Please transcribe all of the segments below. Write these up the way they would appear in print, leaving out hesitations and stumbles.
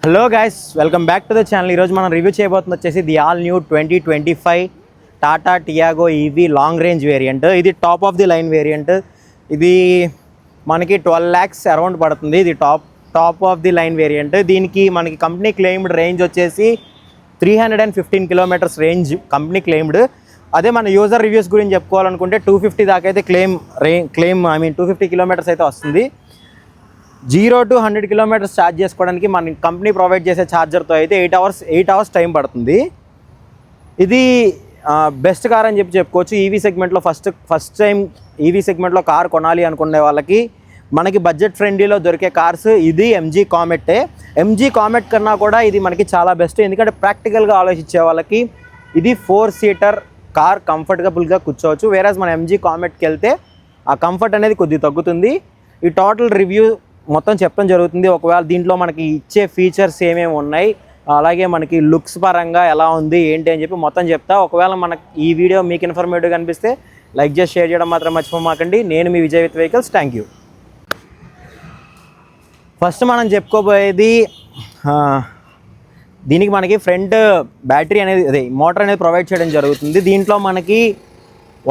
Hello guys, welcome back to the channel. ఈరోజు మనం review చేయబోతుంది వచ్చేసి the all new 2025 Tata Tiago EV long range variant. ఇది top of the line variant. ఇది మనకి 12 lakhs అరౌండ్ పడుతుంది. ఇది top of the line variant. దీనికి మనకి కంపెనీ క్లెయిమ్డ్ రేంజ్ వచ్చేసి 315 kilometers రేంజ్ కంపెనీ క్లెయిమ్డ్. అదే మన యూజర్ రివ్యూస్ గురించి చెప్పుకోవాలనుకుంటే 250 దాకా అయితే క్లెయిమ్ 250 kilometers అయితే వస్తుంది. 0 to 100 kilometers ఛార్జ్ చేసుకోవడానికి మన కంపెనీ ప్రొవైడ్ చేసే ఛార్జర్తో అయితే 8 hours టైం పడుతుంది. ఇది బెస్ట్ కార్ అని చెప్పుకోవచ్చు. ఈవీ సెగ్మెంట్లో ఫస్ట్ టైం ఈవీ సెగ్మెంట్లో కార్ కొనాలి అనుకునే వాళ్ళకి మనకి బడ్జెట్ ఫ్రెండ్లీలో దొరికే కార్స్ ఇది ఎంజీ కామెట్టే. ఎంజీ కామెట్ కన్నా కూడా ఇది మనకి చాలా బెస్ట్. ఎందుకంటే ప్రాక్టికల్గా ఆలోచించే వాళ్ళకి ఇది 4-seater కార్ కంఫర్టబుల్గా కూర్చోవచ్చు. వేరేస్ మన ఎంజీ కామెట్కి వెళ్తే ఆ కంఫర్ట్ అనేది కొద్దిగా తగ్గుతుంది. ఈ టోటల్ రివ్యూ మొత్తం చెప్పడం జరుగుతుంది. ఒకవేళ దీంట్లో మనకి ఇచ్చే ఫీచర్స్ ఏమేమి ఉన్నాయి, అలాగే మనకి లుక్స్ పరంగా ఎలా ఉంది ఏంటి అని చెప్పి మొత్తం చెప్తా. ఒకవేళ మనకి ఈ వీడియో మీకు ఇన్ఫర్మేటివ్గా అనిపిస్తే లైక్ చేసి షేర్ చేయడం మాత్రం మర్చిపోమాకండి. నేను మీ Vijay with vehicles. Thank you. First మనం చెప్పుకోబోయేది దీనికి మనకి ఫ్రంట్ బ్యాటరీ అనేది అదే మోటార్ అనేది ప్రొవైడ్ చేయడం జరుగుతుంది. దీంట్లో మనకి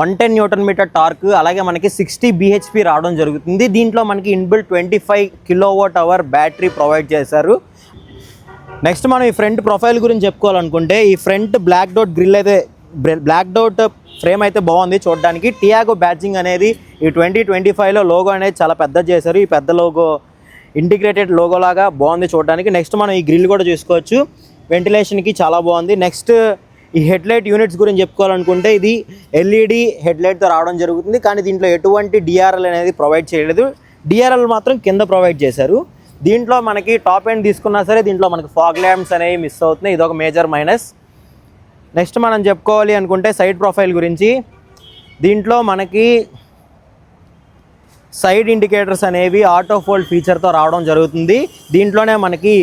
110 Nm టార్క్, అలాగే మనకి 60 bhp రావడం జరుగుతుంది. దీంట్లో మనకి ఇన్బిల్ట్ 25 kWh బ్యాటరీ ప్రొవైడ్ చేశారు. నెక్స్ట్ మనం ఈ ఫ్రంట్ ప్రొఫైల్ గురించి చెప్పుకోవాలనుకుంటే ఈ ఫ్రంట్ బ్లాక్ డౌట్ ఫ్రేమ్ అయితే బాగుంది చూడడానికి. టియాగో బ్యాడ్జింగ్ అనేది ఈ 2025లో లోగో అనేది చాలా పెద్ద చేశారు. ఈ పెద్ద లోగో ఇంటిగ్రేటెడ్ లోగో లాగా బాగుంది చూడడానికి. నెక్స్ట్ మనం ఈ గ్రిల్ కూడా చూసుకోవచ్చు, వెంటిలేషన్కి చాలా బాగుంది. నెక్స్ట్ ఈ హెడ్లైట్ యూనిట్స్ గురించి చెప్పుకోవాలనుకుంటే ఇది ఎల్ఈడి హెడ్లైట్తో రావడం జరుగుతుంది. కానీ దీంట్లో ఎటువంటి డిఆర్ఎల్ అనేది ప్రొవైడ్ చేయలేదు. డిఆర్ఎల్ మాత్రం కింద ప్రొవైడ్ చేశారు. దీంట్లో మనకి టాప్ ఎండ్ తీసుకున్నా సరే దీంట్లో మనకి ఫాగ్ ల్యాంప్స్ అనేవి మిస్ అవుతున్నాయి. ఇదొక మేజర్ మైనస్. నెక్స్ట్ మనం చెప్పుకోవాలి అనుకుంటే సైడ్ ప్రొఫైల్ గురించి. దీంట్లో మనకి సైడ్ ఇండికేటర్స్ అనేవి ఆటో ఫోల్డ్ ఫీచర్తో రావడం జరుగుతుంది. దీంట్లోనే మనకి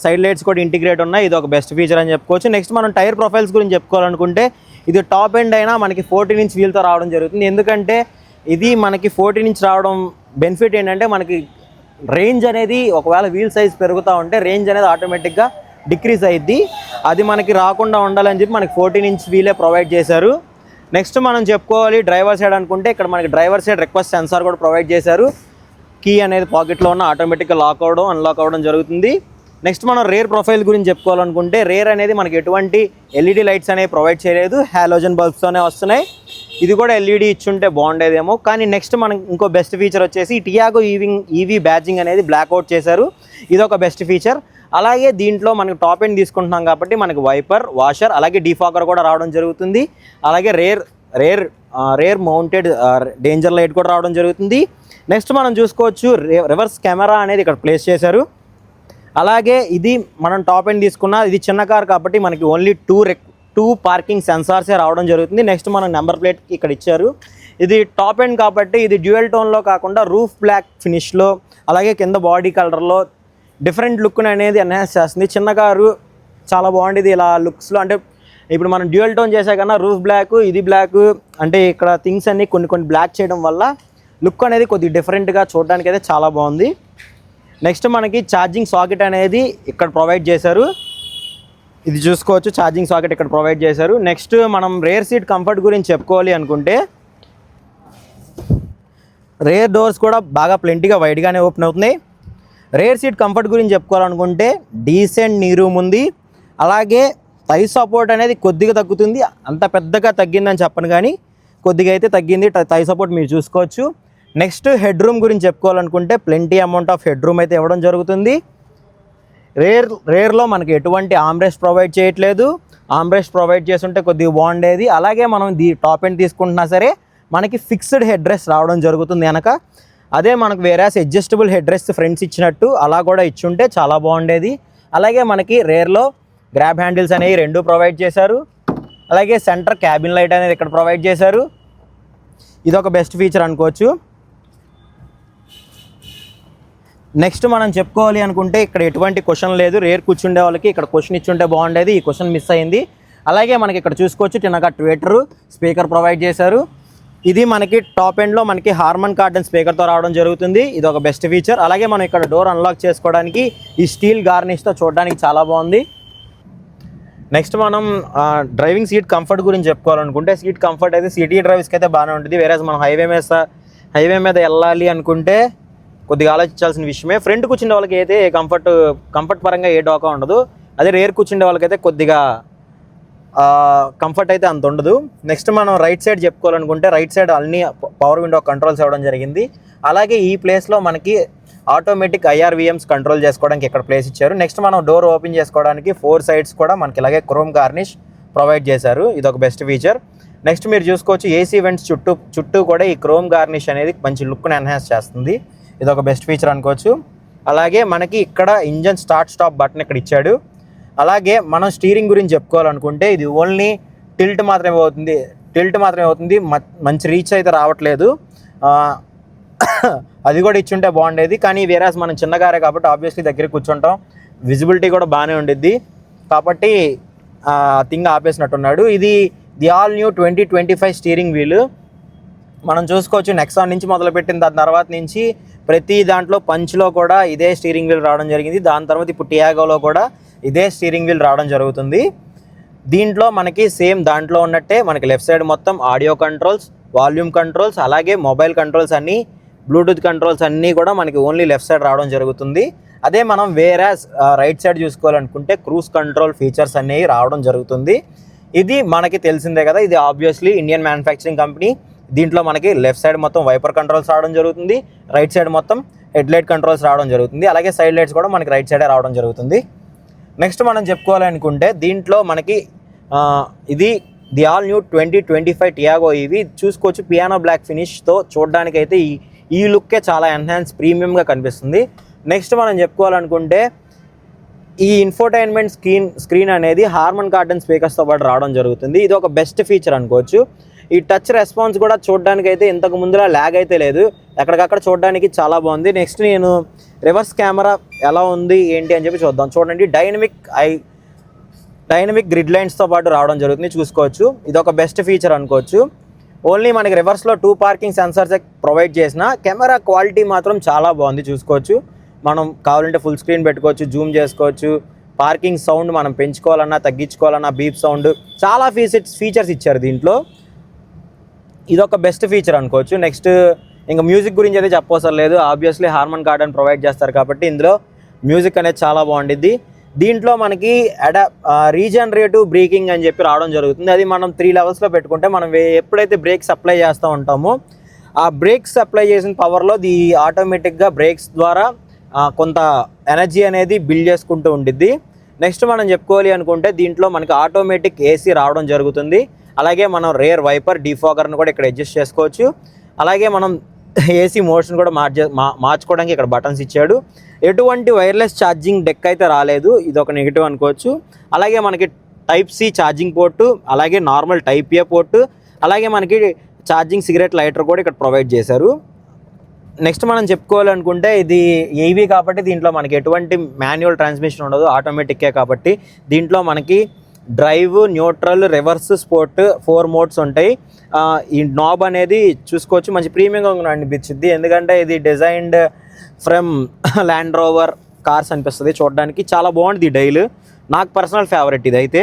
సైడ్ లైట్స్ కూడా ఇంటిగ్రేట్ ఉన్నాయి. ఇది ఒక బెస్ట్ ఫీచర్ అని చెప్పుకోవచ్చు. నెక్స్ట్ మనం టైర్ ప్రొఫైల్స్ గురించి చెప్పుకోవాలనుకుంటే ఇది టాప్ ఎండ్ అయినా మనకి 14-inch వీల్తో రావడం జరుగుతుంది. ఎందుకంటే ఇది మనకి 14-inch రావడం బెనిఫిట్ ఏంటంటే మనకి రేంజ్ అనేది ఒకవేళ వీల్ సైజ్ పెరుగుతూ ఉంటే రేంజ్ అనేది ఆటోమేటిక్గా డిక్రీజ్ అయ్యిద్ది. అది మనకి రాకుండా ఉండాలని చెప్పి మనకి 14-inch వీలే ప్రొవైడ్ చేశారు. నెక్స్ట్ మనం చెప్పుకోవాలి డ్రైవర్ సైడ్ అనుకుంటే ఇక్కడ మనకి డ్రైవర్ సైడ్ రిక్వెస్ట్ సెన్సార్ కూడా ప్రొవైడ్ చేశారు. కీ అనేది పాకెట్లో ఉన్న ఆటోమేటిక్గా లాక్ అవ్వడం అన్లాక్ అవ్వడం జరుగుతుంది. నెక్స్ట్ మనం రేర్ ప్రొఫైల్ గురించి చెప్పుకోవాలనుకుంటే రేర్ అనేది మనకి ఎటువంటి ఎల్ఈడి లైట్స్ అనేవి ప్రొవైడ్ చేయలేదు, హాలోజన్ బల్బ్స్తోనే వస్తున్నాయి. ఇది కూడా ఎల్ఈడి ఇచ్చుంటే బాగుండేదేమో. కానీ నెక్స్ట్ మనం ఇంకో బెస్ట్ ఫీచర్ వచ్చేసి టియాగో ఈవీ బ్యాడ్జింగ్ అనేది బ్లాక్అవుట్ చేశారు. ఇదొక బెస్ట్ ఫీచర్. అలాగే దీంట్లో మనకి టాప్ ఎండ్ తీసుకుంటున్నాం కాబట్టి మనకి వైపర్, వాషర్, అలాగే డీఫాగర్ కూడా రావడం జరుగుతుంది. అలాగే రేర్ మౌంటెడ్ డేంజర్ లైట్ కూడా రావడం జరుగుతుంది. నెక్స్ట్ మనం చూసుకోవచ్చు రివర్స్ కెమెరా అనేది ఇక్కడ ప్లేస్ చేశారు. అలాగే ఇది మనం టాప్ ఎండ్ తీసుకున్న ఇది చిన్న కార్ కాబట్టి మనకి ఓన్లీ టూ పార్కింగ్ సెన్సార్సే రావడం జరుగుతుంది. నెక్స్ట్ మనం నెంబర్ ప్లేట్ ఇక్కడ ఇచ్చారు. ఇది టాప్ ఎండ్ కాబట్టి ఇది డ్యూయల్ టోన్లో కాకుండా రూఫ్ బ్లాక్ ఫినిష్లో, అలాగే కింద బాడీ కలర్లో డిఫరెంట్ లుక్ అనేది ఎన్హాన్స్ చేస్తుంది. చిన్న కారు చాలా బాగుండేది ఇలా లుక్స్లో. అంటే ఇప్పుడు మనం డ్యూయల్ టోన్ చేసే కన్నా రూఫ్ బ్లాక్, ఇది బ్లాక్, అంటే ఇక్కడ థింగ్స్ అన్ని కొన్ని బ్లాక్ చేయడం వల్ల లుక్ అనేది కొద్దిగా డిఫరెంట్గా చూడడానికి అయితే చాలా బాగుంది. నెక్స్ట్ మనకి ఛార్జింగ్ సాకెట్ అనేది ఇక్కడ ప్రొవైడ్ చేశారు. ఇది చూసుకోవచ్చు, ఛార్జింగ్ సాకెట్ ఇక్కడ ప్రొవైడ్ చేశారు. నెక్స్ట్ మనం రేర్ సీట్ కంఫర్ట్ గురించి చెప్పుకోవాలి అనుకుంటే రేర్ డోర్స్ కూడా బాగా ప్లెంటీగా వైడ్గానే ఓపెన్ అవుతున్నాయి. రేర్ సీట్ కంఫర్ట్ గురించి చెప్పుకోవాలనుకుంటే డీసెంట్ నీ రూమ్ ఉంది. అలాగే థై సపోర్ట్ అనేది కొద్దిగా తగ్గుతుంది. అంత పెద్దగా తగ్గిందని చెప్పను కానీ కొద్దిగా అయితే తగ్గింది థై సపోర్ట్, మీరు చూసుకోవచ్చు. నెక్స్ట్ హెడ్ రూమ్ గురించి చెప్పుకోవాలనుకుంటే plenty amount of head room అయితే ఇవ్వడం జరుగుతుంది. రేర్లో మనకి ఎటువంటి ఆమ్రెస్ట్ ప్రొవైడ్ చేయట్లేదు. ఆమ్రెస్ట్ ప్రొవైడ్ చేస్తుంటే కొద్దిగా బాగుండేది. అలాగే మనం టాప్ ఎండ్ తీసుకుంటున్నా సరే మనకి ఫిక్స్డ్ హెడ్ రెస్ట్ రావడం జరుగుతుంది వెనక. అదే మనకు whereas adjustable head rest fronts ఇచ్చినట్టు అలా కూడా ఇచ్చుంటే చాలా బాగుండేది. అలాగే మనకి రేర్లో గ్రాబ్ హ్యాండిల్స్ అనేవి 2 ప్రొవైడ్ చేశారు. అలాగే సెంటర్ క్యాబిన్ లైట్ అనేది ఇక్కడ ప్రొవైడ్ చేశారు. ఇదొక బెస్ట్ ఫీచర్ అనుకోవచ్చు. నెక్స్ట్ మనం చెప్పుకోవాలి అనుకుంటే ఇక్కడ ఎటువంటి క్వశ్చన్ లేదు. రేర్ కూర్చుండే వాళ్ళకి ఇక్కడ క్వశ్చన్ ఇచ్చుంటే బాగుండేది, ఈ క్వశ్చన్ మిస్ అయింది. అలాగే మనకి ఇక్కడ చూసుకోవచ్చు చిన్నగా ట్విట్టర్ స్పీకర్ ప్రొవైడ్ చేశారు. ఇది మనకి టాప్ ఎండ్లో మనకి హార్మన్ కార్డన్ స్పీకర్తో రావడం జరుగుతుంది. ఇది ఒక బెస్ట్ ఫీచర్. అలాగే మనం ఇక్కడ డోర్ అన్లాక్ చేసుకోవడానికి ఈ స్టీల్ గార్నిష్తో చూడడానికి చాలా బాగుంది. నెక్స్ట్ మనం డ్రైవింగ్ సీట్ కంఫర్ట్ గురించి చెప్పుకోవాలనుకుంటే సీట్ కంఫర్ట్ అయితే సిటీ డ్రైవ్స్కి అయితే బాగానే ఉంటుంది. వేరే మనం హైవే మీద వెళ్ళాలి అనుకుంటే కొద్దిగా ఆలోచించాల్సిన విషయమే. ఫ్రంట్ కూర్చునే వాళ్ళకి అయితే కంఫర్ట్ పరంగా ఏ డోకా ఉండదు. అదే రేర్ కూర్చునే వాళ్ళకైతే కొద్దిగా కంఫర్ట్ అయితే అంత ఉండదు. నెక్స్ట్ మనం రైట్ సైడ్ చెప్పుకోవాలనుకుంటే రైట్ సైడ్ అన్ని పవర్ విండో కంట్రోల్స్ ఇవ్వడం జరిగింది. అలాగే ఈ ప్లేస్లో మనకి ఆటోమేటిక్ IRVMs కంట్రోల్ చేసుకోవడానికి ఇక్కడ ప్లేస్ ఇచ్చారు. నెక్స్ట్ మనం డోర్ ఓపెన్ చేసుకోవడానికి 4 సైడ్స్ కూడా మనకి ఇలాగే క్రోమ్ గార్నిష్ ప్రొవైడ్ చేశారు. ఇది ఒక బెస్ట్ ఫీచర్. నెక్స్ట్ మీరు చూసుకోవచ్చు ఏసీ వెంట్స్ చుట్టూ కూడా ఈ క్రోమ్ గార్నిష్ అనేది మంచి లుక్ని ఎన్హాన్స్ చేస్తుంది. ఇది ఒక బెస్ట్ ఫీచర్ అనుకోవచ్చు. అలాగే మనకి ఇక్కడ ఇంజన్ స్టాప్ బటన్ ఇక్కడ ఇచ్చాడు. అలాగే మనం స్టీరింగ్ గురించి చెప్పుకోవాలనుకుంటే ఇది ఓన్లీ టిల్ట్ మాత్రమే అవుతుంది. మంచి రీచ్ అయితే రావట్లేదు. అది కూడా ఇచ్చుంటే బాగుండేది. కానీ వేరేస్ మనం చిన్న కారే కాబట్టి ఆబ్వియస్లీ దగ్గర కూర్చుంటాం, విజిబిలిటీ కూడా బాగానే ఉండిద్ది కాబట్టి థింగ్ ఆపేసినట్టున్నాడు. ఇది the all new 2025 steering wheel మనం చూసుకోవచ్చు. నెక్సాన్ నుంచి మొదలుపెట్టిన దాని తర్వాత నుంచి ప్రతి దాంట్లో పంచ్లో కూడా ఇదే స్టీరింగ్ వీల్ రావడం జరిగింది. దాని తర్వాత ఇప్పుడు టియాగోలో కూడా ఇదే స్టీరింగ్ వీల్ రావడం జరుగుతుంది. దీంట్లో మనకి సేమ్ దాంట్లో ఉన్నట్టే మనకి లెఫ్ట్ సైడ్ మొత్తం ఆడియో కంట్రోల్స్, వాల్యూమ్ కంట్రోల్స్, అలాగే మొబైల్ కంట్రోల్స్ అన్నీ, బ్లూటూత్ కంట్రోల్స్ అన్నీ కూడా మనకి ఓన్లీ లెఫ్ట్ సైడ్ రావడం జరుగుతుంది. అదే మనం వేరే రైట్ సైడ్ చూసుకోవాలనుకుంటే క్రూజ్ కంట్రోల్ ఫీచర్స్ అనేవి రావడం జరుగుతుంది. ఇది మనకి తెలిసిందే కదా, ఇది ఆబ్వియస్లీ ఇండియన్ మ్యానుఫ్యాక్చరింగ్ కంపెనీ. దీంట్లో మనకి లెఫ్ట్ సైడ్ మొత్తం వైపర్ కంట్రోల్స్ రావడం జరుగుతుంది, రైట్ సైడ్ మొత్తం హెడ్ లైట్ కంట్రోల్స్ రావడం జరుగుతుంది. అలాగే సైడ్ లైట్స్ కూడా మనకి రైట్ సైడే రావడం జరుగుతుంది. నెక్స్ట్ మనం చెప్పుకోవాలనుకుంటే దీంట్లో మనకి ఇది ది ఆల్ న్యూ 2025 టియాగో. ఇవి చూసుకోవచ్చు పియానో బ్లాక్ ఫినిష్తో చూడడానికైతే ఈ లుక్కే చాలా ఎన్హాన్స్ ప్రీమియంగా కనిపిస్తుంది. నెక్స్ట్ మనం చెప్పుకోవాలనుకుంటే ఈ ఇన్ఫోటైన్మెంట్ స్క్రీన్ అనేది హార్మన్ కార్డన్ స్పీకర్స్తో పాటు రావడం జరుగుతుంది. ఇది ఒక బెస్ట్ ఫీచర్ అనుకోవచ్చు. ఈ టచ్ రెస్పాన్స్ కూడా చూడడానికి అయితే ఇంతకు ముందులా ల్యాగ్ అయితే లేదు, ఎక్కడికక్కడ చూడడానికి చాలా బాగుంది. నెక్స్ట్ నేను రివర్స్ కెమెరా ఎలా ఉంది ఏంటి అని చెప్పి చూద్దాం. చూడండి, డైనమిక్ గ్రిడ్ లైన్స్తో పాటు రావడం జరుగుతుంది, చూసుకోవచ్చు. ఇది ఒక బెస్ట్ ఫీచర్ అనుకోవచ్చు. ఓన్లీ మనకి రివర్స్లో 2 పార్కింగ్ సెన్సర్స్ ప్రొవైడ్ చేసిన కెమెరా క్వాలిటీ మాత్రం చాలా బాగుంది, చూసుకోవచ్చు. మనం కావాలంటే ఫుల్ స్క్రీన్ పెట్టుకోవచ్చు, జూమ్ చేసుకోవచ్చు. పార్కింగ్ సౌండ్ మనం పెంచుకోవాలన్నా తగ్గించుకోవాలన్నా బీప్ సౌండ్ చాలా ఫీచర్స్ ఇచ్చారు దీంట్లో. ఇదొక బెస్ట్ ఫీచర్ అనుకోవచ్చు. నెక్స్ట్ ఇంకా మ్యూజిక్ గురించి అయితే చెప్పవసరం లేదు, ఆబ్వియస్లీ హార్మన్ కార్డన్ ప్రొవైడ్ చేస్తారు కాబట్టి ఇందులో మ్యూజిక్ అనేది చాలా బాగుండిద్ది. దీంట్లో మనకి రీజనరేటివ్ బ్రేకింగ్ అని చెప్పి రావడం జరుగుతుంది. అది మనం 3 లెవెల్స్లో పెట్టుకుంటే మనం ఎప్పుడైతే బ్రేక్స్ అప్లై చేస్తూ ఉంటామో ఆ బ్రేక్స్ అప్లై చేసిన పవర్లో ఇది ఆటోమేటిక్గా బ్రేక్స్ ద్వారా కొంత ఎనర్జీ అనేది బిల్డ్ చేసుకుంటూ ఉండిద్ది. నెక్స్ట్ మనం చెప్పుకోవాలి అనుకుంటే దీంట్లో మనకి ఆటోమేటిక్ ఏసీ రావడం జరుగుతుంది. అలాగే మనం రేర్ వైపర్ డిఫాగర్ని కూడా ఇక్కడ అడ్జస్ట్ చేసుకోవచ్చు. అలాగే మనం ఏసీ మోషన్ కూడా మార్చుకోవడానికి ఇక్కడ బటన్స్ ఇచ్చాడు. ఎటువంటి వైర్లెస్ ఛార్జింగ్ డెక్ అయితే రాలేదు, ఇది ఒక నెగిటివ్ అనుకోవచ్చు. అలాగే మనకి Type-C ఛార్జింగ్ పోర్టు, అలాగే నార్మల్ Type-A పోర్టు, అలాగే మనకి ఛార్జింగ్ సిగరెట్ లైటర్ కూడా ఇక్కడ ప్రొవైడ్ చేశారు. నెక్స్ట్ మనం చెప్పుకోవాలనుకుంటే ఇది ఏవీ కాబట్టి దీంట్లో మనకి ఎటువంటి మాన్యువల్ ట్రాన్స్మిషన్ ఉండదు, ఆటోమేటిక్కే కాబట్టి దీంట్లో మనకి drive, neutral, reverse, sport 4 modes ఉంటాయి. ఈ నాబ్ అనేది చూసుకోవచ్చు మంచి ప్రీమియంగా అనిపించింది, ఎందుకంటే ఇది designed from land rover cars అనిపిస్తుంది చూడడానికి, చాలా బాగుంటుంది. డైల్ నాకు పర్సనల్ ఫేవరెట్ ఇది అయితే.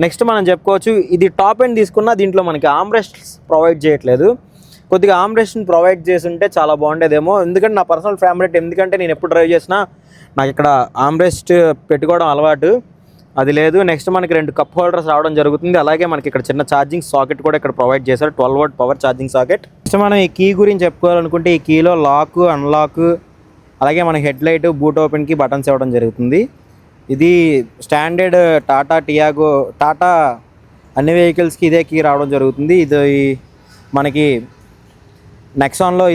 నెక్స్ట్ మనం చెప్పుకోవచ్చు ఇది టాప్ ఎండ్ తీసుకున్న దీంట్లో మనకి ఆమ్రెస్ట్స్ ప్రొవైడ్ చేయట్లేదు, కొద్దిగా ఆమ్రెస్ట్ని ప్రొవైడ్ చేసి ఉంటే చాలా బాగుండేదేమో. ఎందుకంటే నా పర్సనల్ ఫేవరెట్, ఎందుకంటే నేను ఎప్పుడు డ్రైవ్ చేసినా నాకు ఇక్కడ ఆమ్రెస్ట్ పెట్టుకోవడం అలవాటు, అది లేదు. నెక్స్ట్ మనకి 2 కప్ హోల్డర్స్ రావడం జరుగుతుంది. అలాగే మనకి ఇక్కడ చిన్న ఛార్జింగ్ సాకెట్ కూడా ఇక్కడ ప్రొవైడ్ చేశారు, 12 watt power charging socket. Next మనం ఈ కీ గురించి చెప్పుకోవాలనుకుంటే ఈ కీలో లాక్, అన్లాక్, అలాగే మనకి హెడ్ లైట్, బూట్ ఓపెన్కి బటన్స్ ఇవ్వడం జరుగుతుంది. ఇది స్టాండర్డ్ టాటా అన్ని వెహికల్స్కి ఇదే కీ రావడం జరుగుతుంది. ఇది మనకి నెక్సాన్లో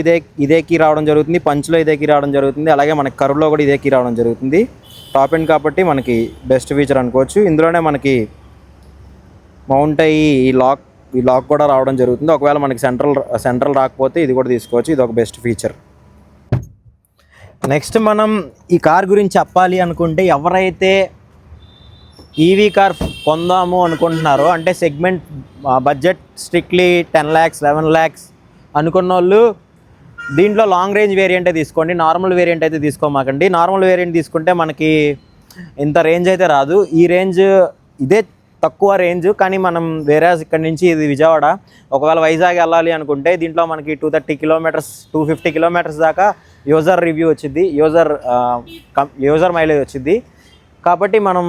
ఇదే కీ రావడం జరుగుతుంది, పంచ్లో ఇదే కీ రావడం జరుగుతుంది, అలాగే మనకి కర్వ్లో కూడా ఇదే కీ రావడం జరుగుతుంది. టాప్ ఎండ్ కాబట్టి మనకి బెస్ట్ ఫీచర్ అనుకోవచ్చు. ఇందులోనే మనకి మౌంట్ అయ్యి ఈ లాక్ కూడా రావడం జరుగుతుంది. ఒకవేళ మనకి సెంట్రల్ రాకపోతే ఇది కూడా తీసుకోవచ్చు, ఇది ఒక బెస్ట్ ఫీచర్. నెక్స్ట్ మనం ఈ కార్ గురించి చెప్పాలి అనుకుంటే ఎవరైతే ఈవీ కార్ కొందాము అనుకుంటున్నారో, అంటే segment budget strictly 10 lakhs 11 lakhs అనుకున్న వాళ్ళు దీంట్లో లాంగ్ రేంజ్ వేరియంటే తీసుకోండి, నార్మల్ వేరియంట్ అయితే తీసుకోమాకండి. నార్మల్ వేరియంట్ తీసుకుంటే మనకి ఇంత రేంజ్ అయితే రాదు. ఈ రేంజ్ ఇదే తక్కువ రేంజ్, కానీ మనం వేరే ఇక్కడ నుంచి ఇది విజయవాడ, ఒకవేళ వైజాగ్ వెళ్ళాలి అనుకుంటే దీంట్లో మనకి 230 కిలోమీటర్స్ 250 కిలోమీటర్స్ దాకా యూజర్ రివ్యూ వచ్చింది, యూజర్ మైలేజ్ వచ్చింది. కాబట్టి మనం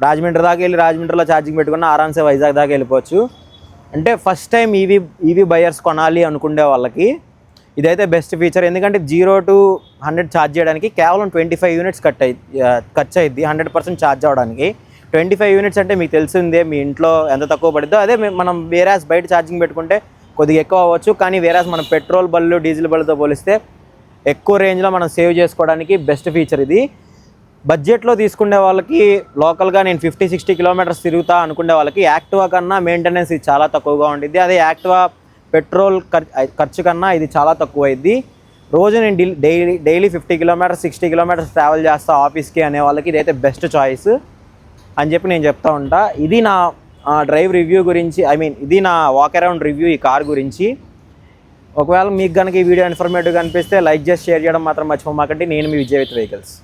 రాజమండ్రి దాకా వెళ్ళి రాజమండ్రిలో ఛార్జింగ్ పెట్టుకున్న ఆరామ్సే వైజాగ్ దాకా వెళ్ళిపోవచ్చు. అంటే ఫస్ట్ టైం ఈవీ బయర్స్ కొనాలి అనుకునే వాళ్ళకి ఇదైతే బెస్ట్ ఫీచర్. ఎందుకంటే 0 to 100 ఛార్జ్ చేయడానికి కేవలం 25 యూనిట్స్ ఖర్చు అయ్యిద్ది 100% ఛార్జ్ అవ్వడానికి. 25 యూనిట్స్ అంటే మీకు తెలిసిందే మీ ఇంట్లో ఎంత తక్కువ పడుతుందో. అదే మనం వేరేస్ బయట ఛార్జింగ్ పెట్టుకుంటే కొద్దిగా ఎక్కువ అవ్వచ్చు, కానీ వేరేస్ మనం పెట్రోల్ బళ్ళు డీజిల్ బళ్ళతో పోలిస్తే ఎక్కువ రేంజ్లో మనం సేవ్ చేసుకోవడానికి బెస్ట్ ఫీచర్ ఇది. బడ్జెట్లో తీసుకునే వాళ్ళకి లోకల్గా నేను 50-60 కిలోమీటర్స్ తిరుగుతా అనుకునే వాళ్ళకి యాక్టివా కన్నా మెయింటెనెన్స్ ఇది చాలా తక్కువగా ఉంటుంది. అదే యాక్టివా పెట్రోల్ ఖర్చు కన్నా ఇది చాలా తక్కువ అయింది. రోజు నేను డైలీ 50 కిలోమీటర్స్ 60 కిలోమీటర్స్ ట్రావెల్ చేస్తా ఆఫీస్కి అనే వాళ్ళకి ఇదైతే బెస్ట్ చాయిస్ అని చెప్పి నేను చెప్తా ఉంటా. ఇది నా డ్రైవ్ రివ్యూ గురించి, ఇది నా వాక్ అరౌండ్ రివ్యూ ఈ కార్ గురించి. ఒకవేళ మీకు కనుక ఈ వీడియో ఇన్ఫర్మేటివ్గా అనిపిస్తే లైక్ చేసి షేర్ చేయడం మాత్రం మర్చిపోమాకండి. నేను మీ విజయ్ విత్ వెహికల్స్.